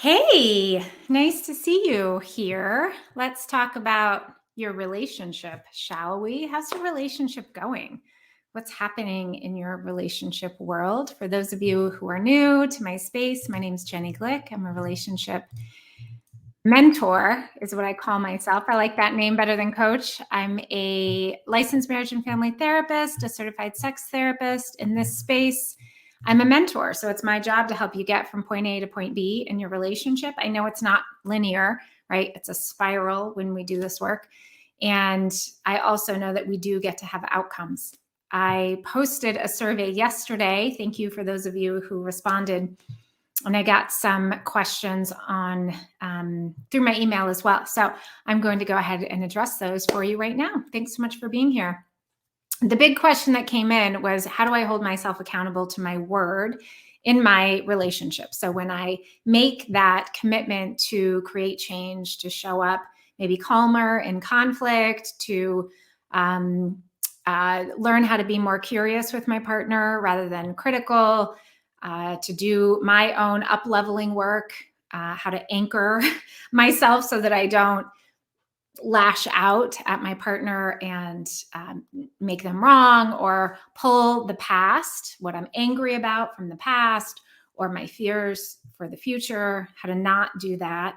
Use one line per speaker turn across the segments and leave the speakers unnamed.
Hey, nice to see you here. Let's talk about your relationship, shall we? How's your relationship going? What's happening in your relationship world? For those of you who are new to my space, my name is Jenny Glick. I'm a relationship mentor, is what I call myself. I like that name better than coach. I'm a licensed marriage and family therapist, a certified sex therapist. In this space, I'm a mentor. So it's my job to help you get from point A to point B in your relationship. I know it's not linear, right? It's a spiral when we do this work. And I also know that we do get to have outcomes. I posted a survey yesterday. Thank you for those of you who responded, and I got some questions on through my email as well. So I'm going to go ahead and address those for you right now. Thanks so much for being here. The big question that came in was, how do I hold myself accountable to my word in my relationship? So when I make that commitment to create change, to show up maybe calmer in conflict, to learn how to be more curious with my partner rather than critical, to do my own up-leveling work, how to anchor myself so that I don't lash out at my partner and make them wrong, or pull the past, what I'm angry about from the past, or my fears for the future, how to not do that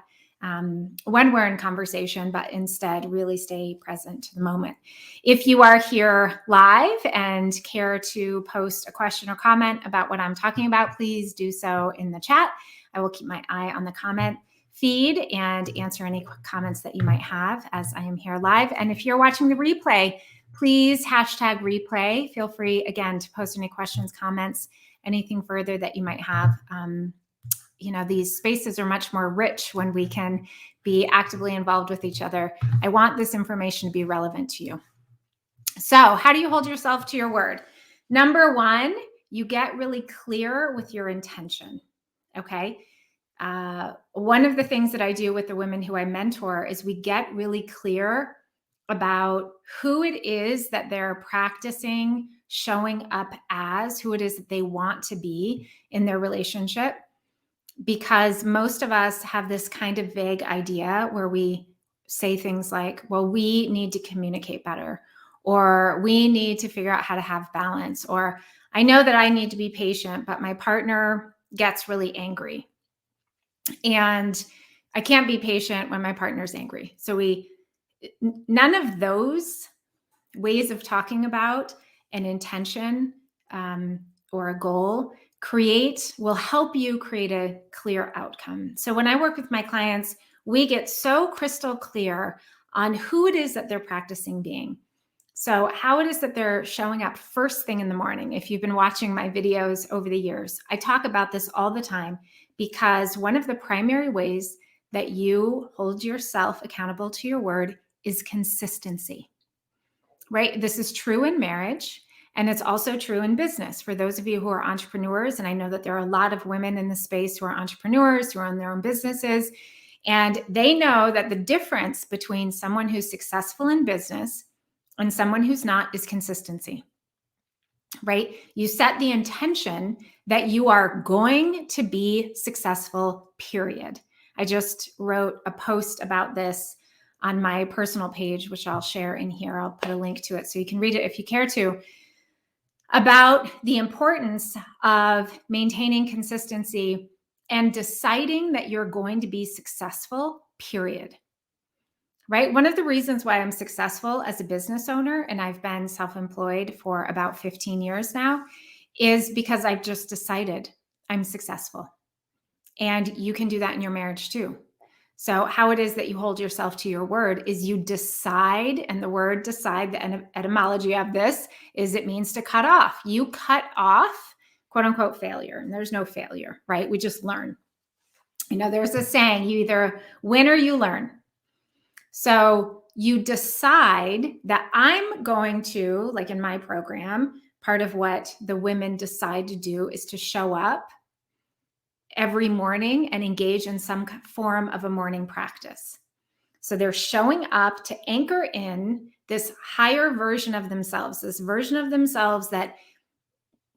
when we're in conversation, but instead really stay present to the moment. If you are here live and care to post a question or comment about what I'm talking about, please do so in the chat. I will keep my eye on the comment feed and answer any comments that you might have as I am here live. And if you're watching the replay, please hashtag replay. Feel free, again, to post any questions, comments, anything further that you might have. These spaces are much more rich when we can be actively involved with each other. I want this information to be relevant to you. So how do you hold yourself to your word? Number one, you get really clear with your intention, okay? One of the things that I do with the women who I mentor is we get really clear about who it is that they're practicing showing up as, who it is that they want to be in their relationship. Because most of us have this kind of vague idea where we say things like, well, we need to communicate better, or we need to figure out how to have balance, or I know that I need to be patient, but my partner gets really angry. And I can't be patient when my partner's angry. So none of those ways of talking about an intention or a goal will help you create a clear outcome. So when I work with my clients, we get so crystal clear on who it is that they're practicing being. So how it is that they're showing up first thing in the morning. If you've been watching my videos over the years, I talk about this all the time, because one of the primary ways that you hold yourself accountable to your word is consistency, right? This is true in marriage, and it's also true in business. For those of you who are entrepreneurs, and I know that there are a lot of women in the space who are entrepreneurs, who own their own businesses, and they know that the difference between someone who's successful in business and someone who's not is consistency, right? You set the intention that you are going to be successful, period. I just wrote a post about this on my personal page, which I'll share in here. I'll put a link to it so you can read it if you care to, about the importance of maintaining consistency and deciding that you're going to be successful, period. Right? One of the reasons why I'm successful as a business owner, and I've been self-employed for about 15 years now, is because I've just decided I'm successful. And you can do that in your marriage too. So how it is that you hold yourself to your word is you decide, and the word decide, the etymology of this is it means to cut off. You cut off, quote unquote, failure. And there's no failure, right? We just learn. There's a saying, you either win or you learn. So you decide that I'm going to, like in my program, part of what the women decide to do is to show up every morning and engage in some form of a morning practice. So they're showing up to anchor in this higher version of themselves, this version of themselves that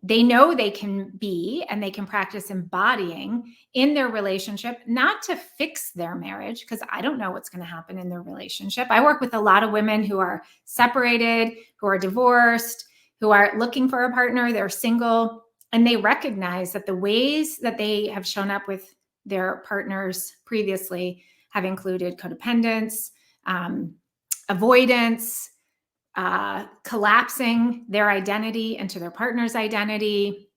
They know they can be and they can practice embodying in their relationship, not to fix their marriage, because I don't know what's going to happen in their relationship. I work with a lot of women who are separated, who are divorced, who are looking for a partner, they're single, and they recognize that the ways that they have shown up with their partners previously have included codependence, avoidance, collapsing their identity into their partner's identity,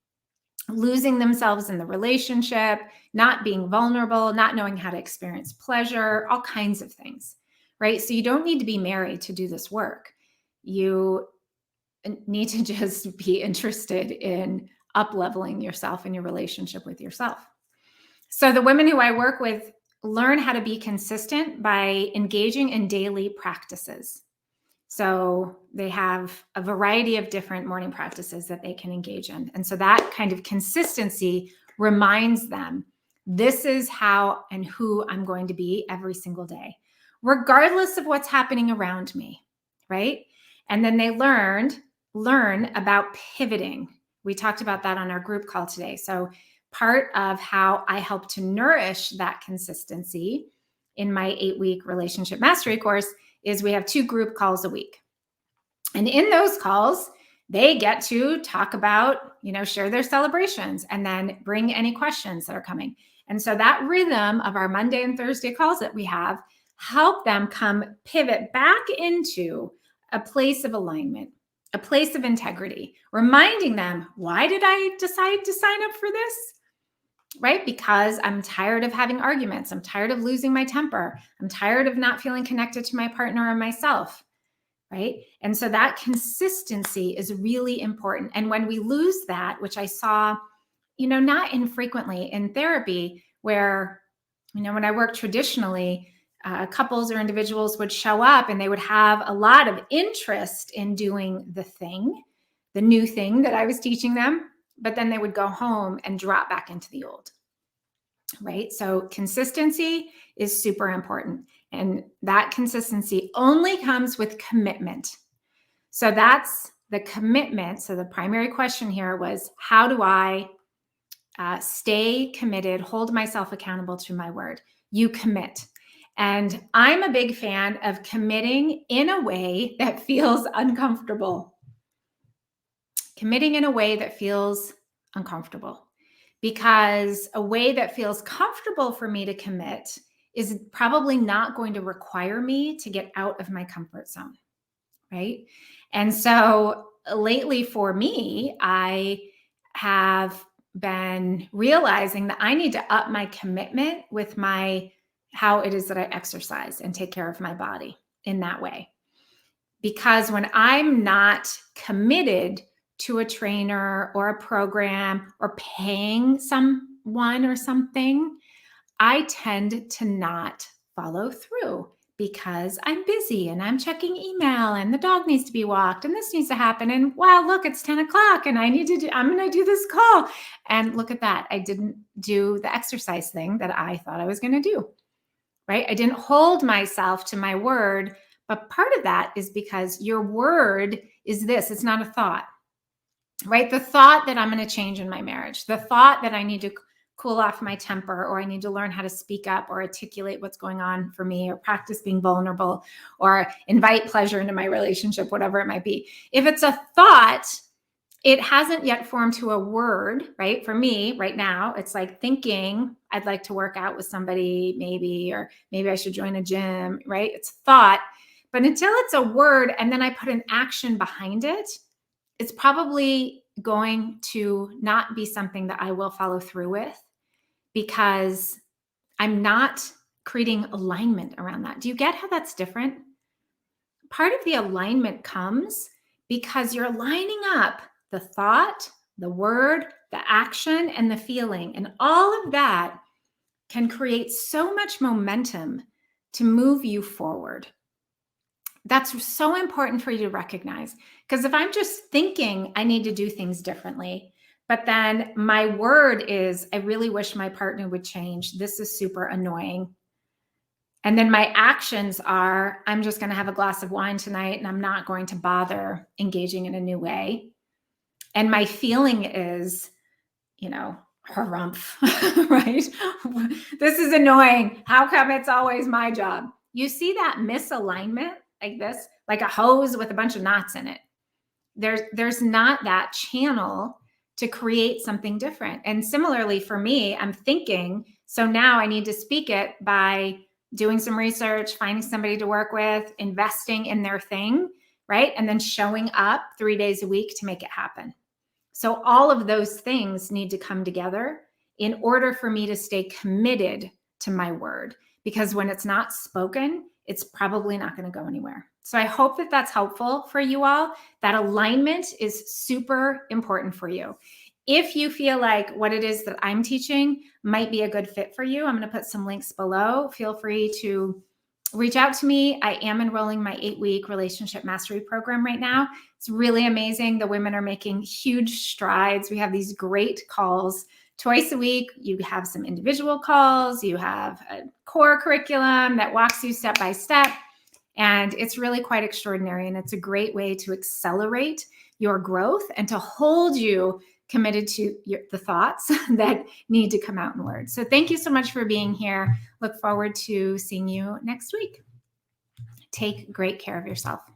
losing themselves in the relationship, not being vulnerable, not knowing how to experience pleasure, all kinds of things, right? So you don't need to be married to do this work. You need to just be interested in up-leveling yourself and your relationship with yourself. So the women who I work with learn how to be consistent by engaging in daily practices. So they have a variety of different morning practices that they can engage in. And so that kind of consistency reminds them, this is how and who I'm going to be every single day, regardless of what's happening around me, right? And then they learn about pivoting. We talked about that on our group call today. So part of how I help to nourish that consistency in my 8-week relationship mastery course is we have 2 group calls a week. And in those calls, they get to talk about, share their celebrations and then bring any questions that are coming. And so that rhythm of our Monday and Thursday calls that we have help them pivot back into a place of alignment, a place of integrity, reminding them, why did I decide to sign up for this? Right? Because I'm tired of having arguments. I'm tired of losing my temper. I'm tired of not feeling connected to my partner or myself. Right? And so that consistency is really important. And when we lose that, which I saw, not infrequently in therapy, where, when I worked traditionally, couples or individuals would show up and they would have a lot of interest in doing the new thing that I was teaching them, but then they would go home and drop back into the old. Right? So consistency is super important. And that consistency only comes with commitment. So that's the commitment. So the primary question here was, how do I stay committed, hold myself accountable to my word? You commit. And I'm a big fan of committing in a way that feels uncomfortable. Committing in a way that feels uncomfortable. Because a way that feels comfortable for me to commit is probably not going to require me to get out of my comfort zone, right? And so lately for me, I have been realizing that I need to up my commitment with how it is that I exercise and take care of my body in that way. Because when I'm not committed to a trainer or a program or paying someone or something, I tend to not follow through because I'm busy and I'm checking email and the dog needs to be walked and this needs to happen. And wow, look, it's 10 o'clock and I'm going to do this call. And look at that. I didn't do the exercise thing that I thought I was going to do, right? I didn't hold myself to my word. But part of that is because your word is this, it's not a thought. Right? The thought that I'm going to change in my marriage, the thought that I need to cool off my temper, or I need to learn how to speak up or articulate what's going on for me, or practice being vulnerable, or invite pleasure into my relationship, whatever it might be. If it's a thought, it hasn't yet formed to a word, right? For me right now, it's like thinking I'd like to work out with somebody maybe, or maybe I should join a gym, right? It's thought. But until it's a word and then I put an action behind it, it's probably going to not be something that I will follow through with because I'm not creating alignment around that. Do you get how that's different? Part of the alignment comes because you're lining up the thought, the word, the action, and the feeling. And all of that can create so much momentum to move you forward. That's so important for you to recognize. Because if I'm just thinking I need to do things differently, but then my word is, I really wish my partner would change. This is super annoying. And then my actions are, I'm just going to have a glass of wine tonight and I'm not going to bother engaging in a new way. And my feeling is, harumph, right? This is annoying. How come it's always my job? You see that misalignment like this, like a hose with a bunch of knots in it. There's not that channel to create something different. And similarly for me, I'm thinking, so now I need to speak it by doing some research, finding somebody to work with, investing in their thing, right? And then showing up 3 days a week to make it happen. So all of those things need to come together in order for me to stay committed to my word. Because when it's not spoken, it's probably not going to go anywhere. So I hope that that's helpful for you all. That alignment is super important for you. If you feel like what it is that I'm teaching might be a good fit for you, I'm going to put some links below. Feel free to reach out to me. I am enrolling my 8-week relationship mastery program right now. It's really amazing. The women are making huge strides. We have these great calls twice a week. You have some individual calls. You have a core curriculum that walks you step by step. And it's really quite extraordinary. And it's a great way to accelerate your growth and to hold you committed to the thoughts that need to come out in words. So thank you so much for being here. Look forward to seeing you next week. Take great care of yourself.